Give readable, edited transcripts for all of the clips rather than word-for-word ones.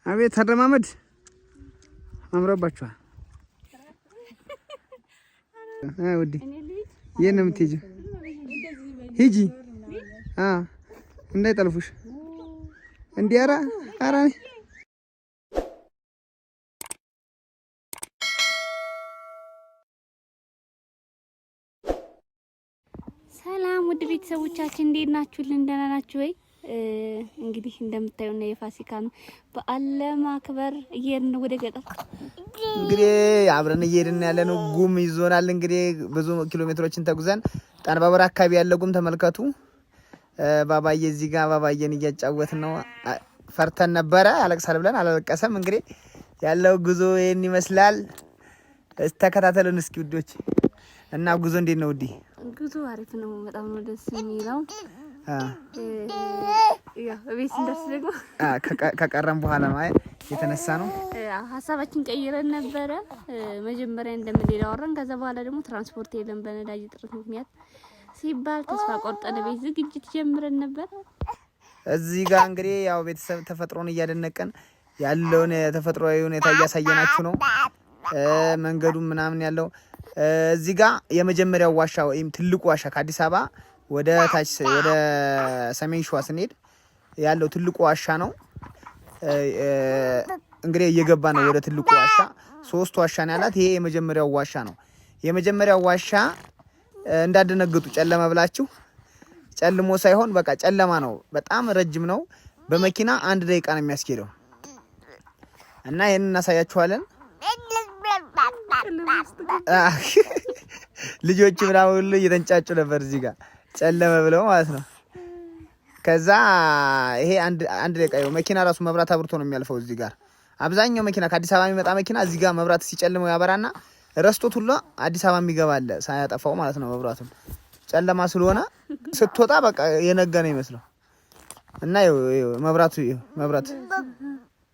አቤት አረማመድ አምሮባችኋል። ውዴ የት ነው የምትሄጂው? ሂጂ እንዳይጠልፉሽ። እንዲህ ኧረ ሰላም ውድ ቤተሰቦቻችን እንዴት ናችሁልን? ደህና ናችሁ ወይ? እንግዲህ እንደምታዩና የፋሲካን በዓል ለማክበር እየሄድን ወደ ገጠር እንግዲህ አብረን እየሄድን ያለነው ጉም ይዞናል። እንግዲህ ብዙ ኪሎ ሜትሮችን ተጉዘን ጣንባበር አካባቢ ያለ ጉም ተመልከቱ። ባባዬ እዚህ ጋር ባባዬን እያጫወትን ነው። ፈርተን ነበረ ያለቅሳል ብለን አላለቀሰም። እንግዲህ ያለው ጉዞ ይሄን ይመስላል። ተከታተሉን እስኪ ውዶች። እና ጉዞ እንዴት ነው ውዲ? ጉዞ አሪፍ ነው። በጣም ነው ደስ የሚለው። ያ ቤት እንደርስ ደግሞ ከቀረም በኋላ ማለት የተነሳ ነው። ሀሳባችን ቀይረን ነበረ። መጀመሪያ እንደምንሄድ አወራን። ከዛ በኋላ ደግሞ ትራንስፖርት የለም በነዳጅ እጥረት ምክንያት ሲባል ተስፋ ቆርጠን ቤት ዝግጅት ጀምረን ነበር። እዚህ ጋር እንግዲህ ያው ቤተሰብ ተፈጥሮን እያደነቀን ያለውን ተፈጥሮአዊ ሁኔታ እያሳየናችሁ ነው። መንገዱ ምናምን ያለው እዚህ ጋር የመጀመሪያው ዋሻ ወይም ትልቁ ዋሻ ከአዲስ አበባ ወደ ታች ወደ ሰሜን ሸዋ ስንሄድ ያለው ትልቁ ዋሻ ነው። እንግዲህ እየገባ ነው ወደ ትልቁ ዋሻ። 3 ዋሻ ነው ያላት። ይሄ የመጀመሪያው ዋሻ ነው። የመጀመሪያው ዋሻ እንዳደነገጡ ጨለማ ብላችሁ ጨልሞ ሳይሆን በቃ ጨለማ ነው። በጣም ረጅም ነው። በመኪና 1 ደቂቃ ነው የሚያስኬደው እና ይሄን እናሳያችኋለን። ልጆች ምናምን ሁሉ እየተንጫጩ ነበር እዚህ ጋር ጨለመ ብለው ማለት ነው። ከዛ ይሄ አንድ ደቂቃ መኪና ራሱ መብራት አብርቶ ነው የሚያልፈው እዚህ ጋር። አብዛኛው መኪና ከአዲስ አበባ የሚመጣ መኪና እዚህ ጋር መብራት ሲጨልመው ያበራና ረስቶት ሁሉ አዲስ አበባ የሚገባ አለ ሳያጠፋው ማለት ነው። መብራቱን ጨለማ ስለሆነ ስትወጣ በቃ የነጋ ነው ይመስለው እና መብራት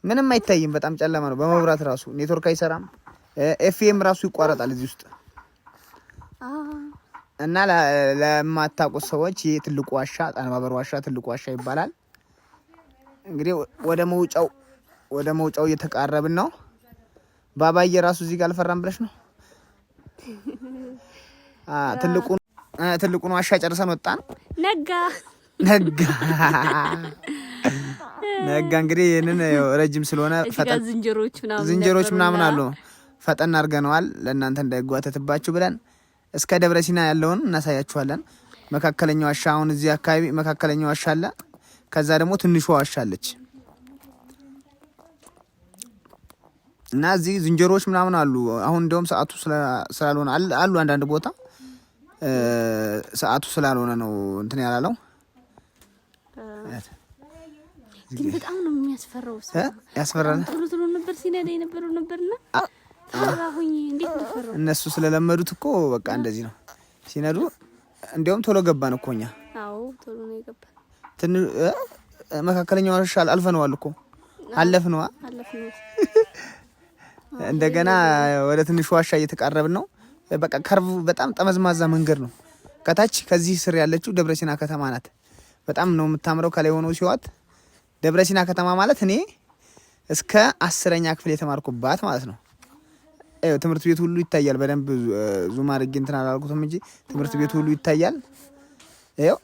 ምንም አይታይም። በጣም ጨለማ ነው። በመብራት ራሱ ኔትወርክ አይሰራም። ኤፍኤም ራሱ ይቋረጣል እዚህ ውስጥ እና ለማታውቁት ሰዎች ይሄ ትልቁ ዋሻ ጣንባበር ዋሻ ትልቁ ዋሻ ይባላል። እንግዲህ ወደ መውጫው እየተቃረብን ነው። ባባዬ ራሱ እዚህ ጋር አልፈራም ብለሽ ነው። ትልቁን ዋሻ ጨርሰን ወጣን። ነጋ እንግዲህ ይሄንን ረጅም ስለሆነ ዝንጀሮች ምናምን አሉ። ፈጠን አድርገነዋል ለእናንተ እንዳይጓተትባችሁ ብለን እስከ ደብረ ሲና ያለውን እናሳያችኋለን። መካከለኛው ዋሻ አሁን እዚህ አካባቢ መካከለኛው ዋሻ አለ። ከዛ ደግሞ ትንሿ ዋሻ አለች እና እዚህ ዝንጀሮዎች ምናምን አሉ። አሁን እንደውም ሰዓቱ ስላልሆነ አሉ አንዳንድ ቦታ ሰዓቱ ስላልሆነ ነው እንትን ያላለው። ግን በጣም ነው የሚያስፈራው። ያስፈራል። ጥሩ ነበር ሲነዳ የነበረው ነበርና ፈራሁኝ። እንዴት ተፈራው? እነሱ ስለለመዱት እኮ በቃ እንደዚህ ነው ሲነዱ። እንደውም ቶሎ ገባን እኮ እኛ። አዎ ቶሎ ነው የገባን። መካከለኛው ዋሻ አልፈነዋል እኮ አለፍነዋ። እንደገና ወደ ትንሹ ዋሻ እየተቃረብን ነው። በቃ ከርቭ በጣም ጠመዝማዛ መንገድ ነው። ከታች ከዚህ ስር ያለችው ደብረሲና ከተማ ናት። በጣም ነው የምታምረው ከላይ ሆኖ ሲዋት። ደብረሲና ከተማ ማለት እኔ እስከ 10ኛ ክፍል የተማርኩባት ማለት ነው። ትምህርት ቤት ሁሉ ይታያል። በደንብ ዙም አድርጌ እንትን አላልኩትም እንጂ ትምህርት ቤት ሁሉ ይታያል። ይኸው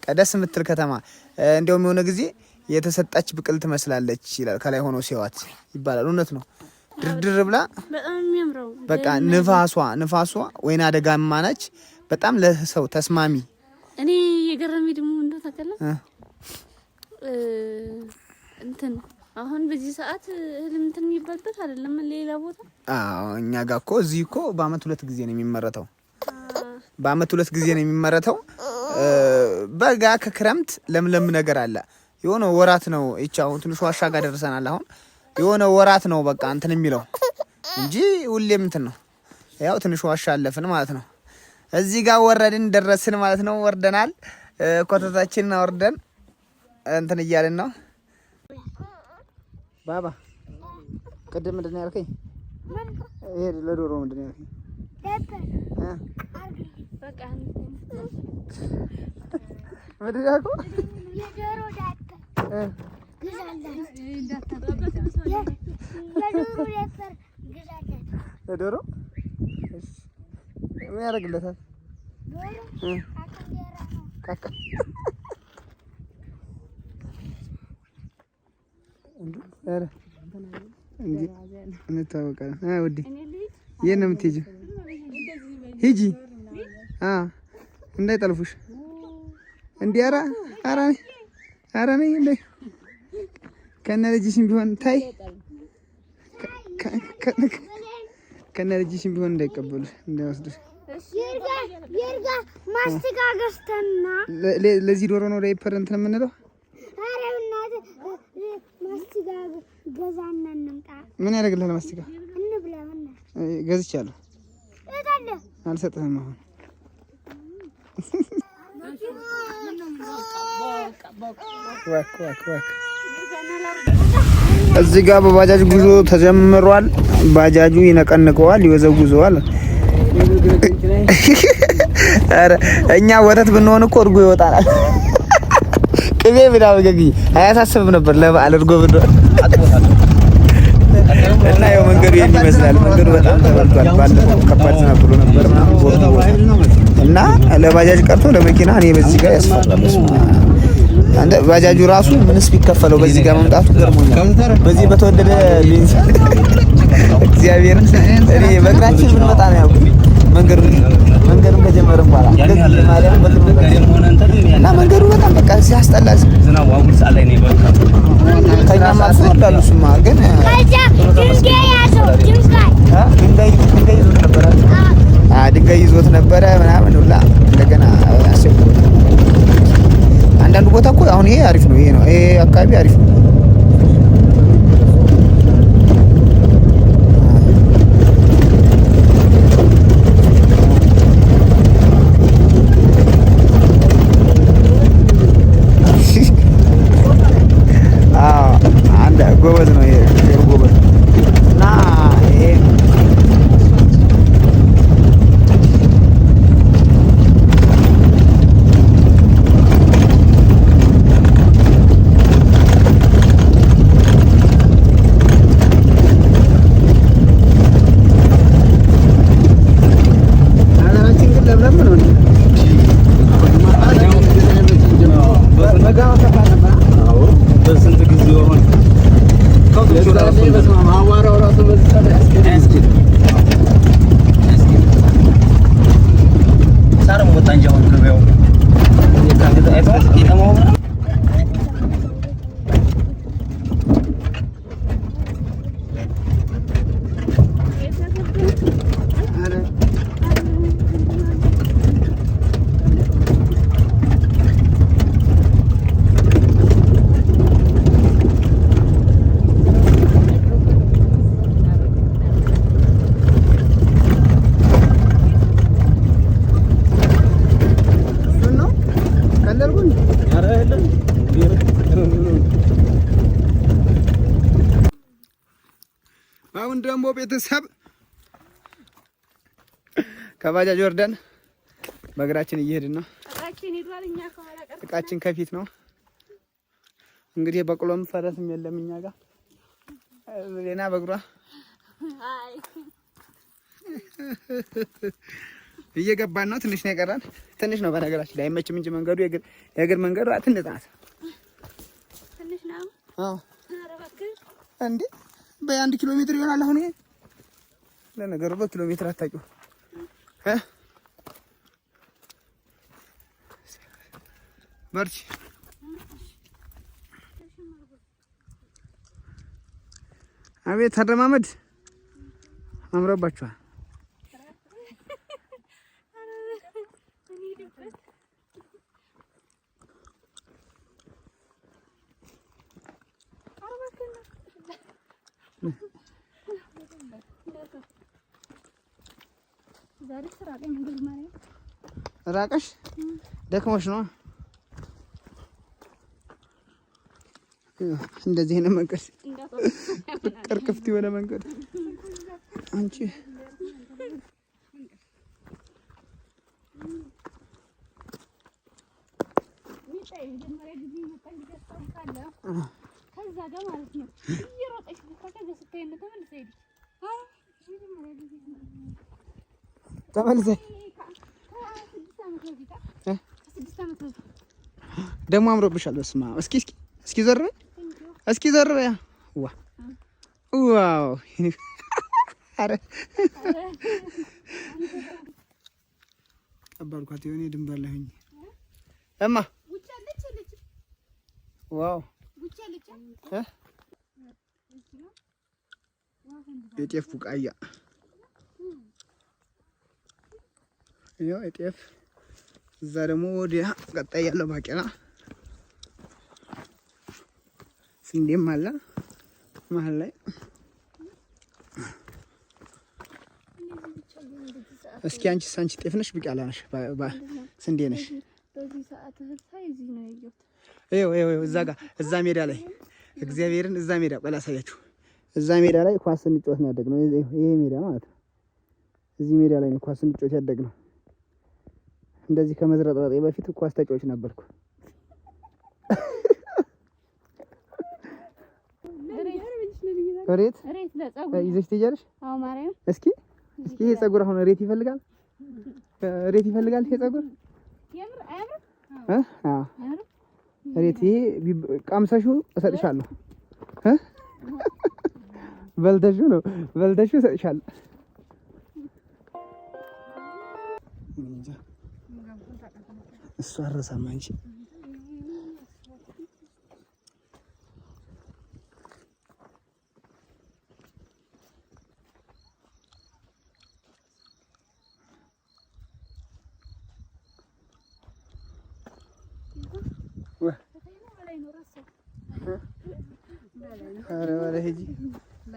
ቀደስ የምትል ከተማ። እንደውም የሆነ ጊዜ የተሰጣች ብቅል ትመስላለች ይላል ከላይ ሆኖ ሲዋት ይባላል። እውነት ነው። ድርድር ብላ በጣም የሚያምረው በቃ ንፋሷ ወይና አደጋማ ነች። በጣም ለሰው ተስማሚ። እኔ የገረመኝ ደግሞ እንደው ታውቃለህ እንትን አሁን በዚህ ሰዓት እህል እንትን የሚባልበት አይደለም ሌላ ቦታ። አዎ እኛ ጋር እኮ እዚህ እኮ በአመት 2 ጊዜ ነው የሚመረተው። በአመት 2 ጊዜ ነው የሚመረተው። በጋ ከክረምት ለምለም ነገር አለ። የሆነ ወራት ነው ይቻው ትንሽ ዋሻ ጋር ደርሰናል። አሁን የሆነ ወራት ነው በቃ እንትን የሚለው እንጂ ሁሌም እንትን ነው። ያው ትንሽ ዋሻ አለፍን ማለት ነው። እዚህ ጋር ወረድን ደረስን ማለት ነው። ወርደናል። ኮተታችንን አወርደን እንትን እያልን ነው። ባባ ቅድም ምንድን ነው ያልከኝ? ይሄ ለዶሮ ምንድን ነው ያልከኝ? በቃ ምንድን ነው ያልከው? ለዶሮ ዳታ ዶሮ ምን ያደርግለታል? ካካ እንታወቃለን። ውዴ የት ነው የምትሄጂው? ሂጂ እንዳይጠልፉሽ። እንዴ ኧረ ነይ እንዴ ከነ ልጅሽም ቢሆን ታይ ከነ ልጅሽም ቢሆን እንዳይቀበሉሽ እንዳይወስዱሽ። ይርጋ ማስቲካ ገዝተና ለዚህ ዶሮ ነው ዳይፐር እንትን የምንለው። ኧረ በእናትህ ማስቲካ ገዛና እንምጣ። ምን ያደርግልሃል ማስቲካ? እንብላ በእናትህ። ገዝቻለሁ። የት አለ? አልሰጥህም አሁን። እዚህ ጋር በባጃጅ ጉዞ ተጀምሯል። ባጃጁ ይነቀንቀዋል፣ ይወዘውዘዋል። አረ እኛ ወተት ብንሆን እኮ እርጎ ይወጣናል። ቅቤ ብዳው ገጊ አያሳስብም ነበር ለበዓል እርጎ ብንሆን። እና ያው መንገዱ ይሄን ይመስላል። መንገዱ በጣም ተበልቷል። ባለፈው ከባድ ዝናብ ብሎ ነበር እና ለባጃጅ ቀርቶ ለመኪና እኔ በዚህ ጋር ያስፈራል። አንተ ባጃጁ ራሱ ምንስ ቢከፈለው በዚህ ጋር መምጣቱ ገርሞኛል። በዚህ በተወደደ ቤንዚን እግዚአብሔር እኔ በእግራችን ብንመጣ ነው ያው መንገዱን ከጀመረን በኋላ እና መንገዱ በጣም በቃ ሲያስጠላ ዝናብ ዋጉል ሳለ ነው በቃ ከኛም አልፎ ወዳሉ ስማ ግን ድንጋይ ይዞት ነበረ ምናምን ሁላ እንደገና አንዳንድ ቦታ እኮ አሁን ይሄ አሪፍ ነው። ይሄ ነው ይሄ አካባቢ አሪፍ ነው። ጎበዝ ነው ይሄ ጎበዝ እና ይሄ ሀገራችን ግን ለምለም ነው። በስንት ጊዜ ሆነ አሁን ደግሞ ቤተሰብ ከባጃጅ ወርደን በእግራችን እየሄድን ነው። እቃችን ከፊት ነው። እንግዲህ በቅሎም ፈረስም የለም እኛ ጋር ሌና በእግሯ እየገባን ነው። ትንሽ ነው የቀረን። ትንሽ ነው በነገራችን ላይ አይመችም እንጂ መንገዱ የእግር መንገዱ ትንሽ ናት። ትንሽ ነው። አዎ እንዴ በ1 ኪሎ ሜትር ይሆናል። አሁን ይሄ ለነገሩ በኪሎ ሜትር አታውቂው በርቺ። አቤት አረማመድ አምሮባችኋል። ራቀሽ ደክሞሽ ነው እንደዚህ ነው መንገድ ቅርቅፍት የሆነ መንገድ አንቺ ከዛ ጋር ማለት ነው እየሮጠሽ ብታከ ተመልሰህ ደግሞ አምሮብሻል። በስመ አብ። እስኪ ዘር በይ እስኪ ዘር በይ። ዋው አረ አባልኳት የሆነ ድንበር ላይ ሆኜ እማ ዋው የጤፍ ቡቃያ ያው የጤፍ እዛ ደግሞ ወዲያ ቀጣይ ያለው ባቄላ ስንዴም አለ መሀል ላይ። እስኪ አንቺ ጤፍ ነሽ ቡቃያ ነሽ ስንዴ ነሽ? በዚህ ሰዓት እህል እዚህ ነው ያየሁት። ይኸው እዛ ጋር እዛ ሜዳ ላይ እግዚአብሔርን እዛ ሜዳ ቆይ ላሳያችሁ። እዛ ሜዳ ላይ ኳስ ስንጫወት ነው ያደግነው። ይሄ ሜዳ ማለት ነው። እዚህ ሜዳ ላይ ነው ኳስ ስንጫወት ያደግነው። እንደዚህ ከመዝረጥረጤ በፊት ኳስ ተጫዋች ነበርኩ። ሬት ይዘሽ ትሄጃለሽ? አዎ ማርያም። እስኪ ይሄ ፀጉር አሁን ሬት ይፈልጋል? ሬት ይፈልጋል ይሄ ፀጉር? የምር አያምርም? አዎ ሬት ይሄ ቀምሰሽው እሰጥሻለሁ። በልተሽው እሰጥሻለሁ። እሱ አረሳም አንቺ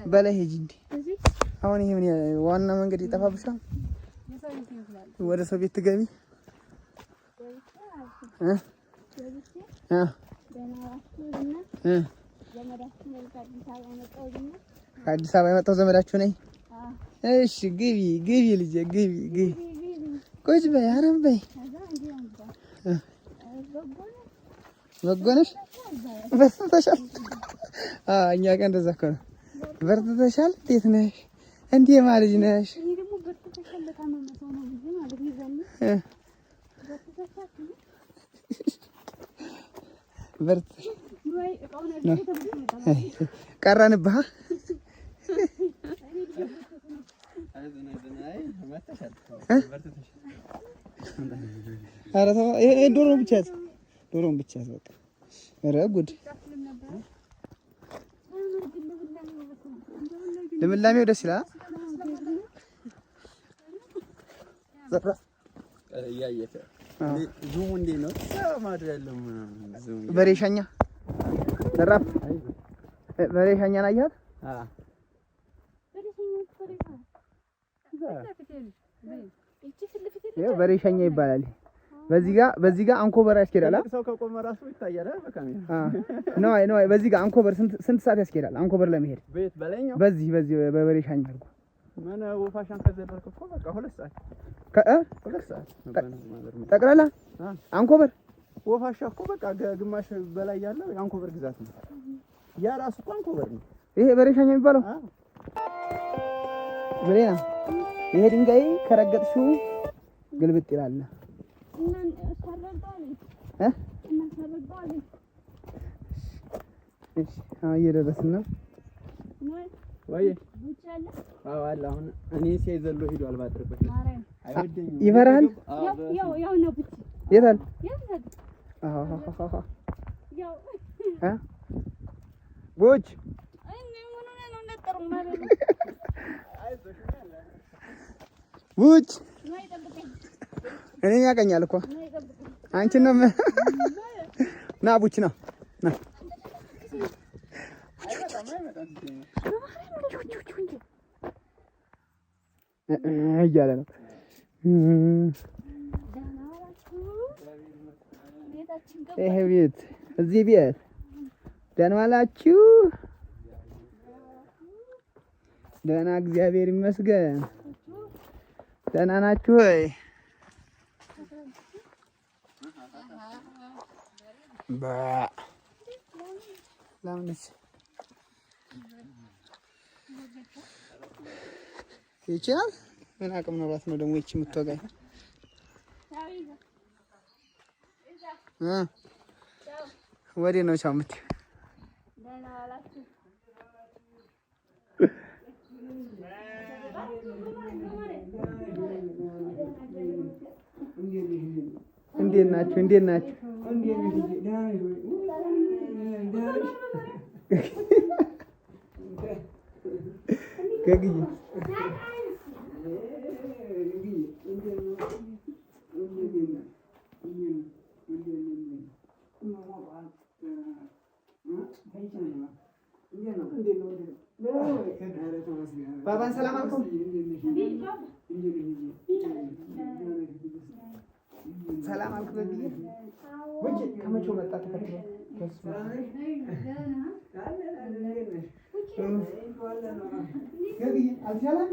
በላይ ሂጂ እንዴ! አሁን ይሄ ምን ዋና መንገድ ይጠፋብሻል። ወደ ሰው ቤት ትገቢ አዲስ አበባ የመጣው ዘመዳችሁ ነኝ። እሺ ግቢ ልጄ ግቢ ቁጭ በይ አረም በይ። በጎ ነሽ? በርትተሻል? እኛ ጋር እንደዛ እኮ ነው። በርትተሻል? እንዴት ነሽ? እንዴት ማለት ነሽ? ቀረንብህ። ኧረ ተው ዶሮውን ብቻ ያዝ፣ ዶሮውን ብቻ ያዝ በቃ። ኧረ ጉድ! ልምላሜው ደስ ይላል። በሬሻኛ ዘራፍ በሬሻኛን አያት። በሬሻኛ ይባላል። በዚህ ጋር አንኮበር ያስኬዳል። ሰው ከቆመ ራሱ ይታያል በካሜራ። ነው በዚህ ጋር አንኮበር ስንት ሰዓት ያስኬዳል? አንኮበር ለመሄድ በዚህ በበሬሻኛ አድርጎ ምን ወፋሻን ከዘለልክ እኮ በቃ 2 ሰዓት 2 ሰዓት ጠቅላላ አንኮበር ወፋሻ እኮ በቃ ግማሽ በላይ ያለው የአንኮበር ግዛት ነው። ያ ራሱ እኮ አንኮበር ነው። ይሄ በሬሻኛ የሚባለው በሌላ ይሄ ድንጋይ ከረገጥሽው ግልብጥ ይላል። እየደረስን ነው ወይ? አዎ አለ። አሁን እኔ ሲይዘሎ ሄዷል። ባጥርበት ይፈራል። ያው ነው ብቻ የታል? ቦች ቦች እኔ ያቀኛል እኮ አንቺን ነው። ና ቡች ነው ና እያለ ነው። ይሄ ቤት እዚህ ቤት ደህና ዋላችሁ? ደህና እግዚአብሔር ይመስገን። ደህና ናችሁ ወይ? ይችላል። ምን አቅም ኖሯት ነው ደግሞ ይቺ የምትወጋኝ? ወዴት ነው ቻው የምትይው? እንዴት ናችሁ? እንዴት ናችሁ? ገግዬ ባባን ሰላም አልኩም። ሰላም አልኩ በብዬ ወንጀ ከመቼው መጣ ተፈጥሮ ገግዬ አልቻለም።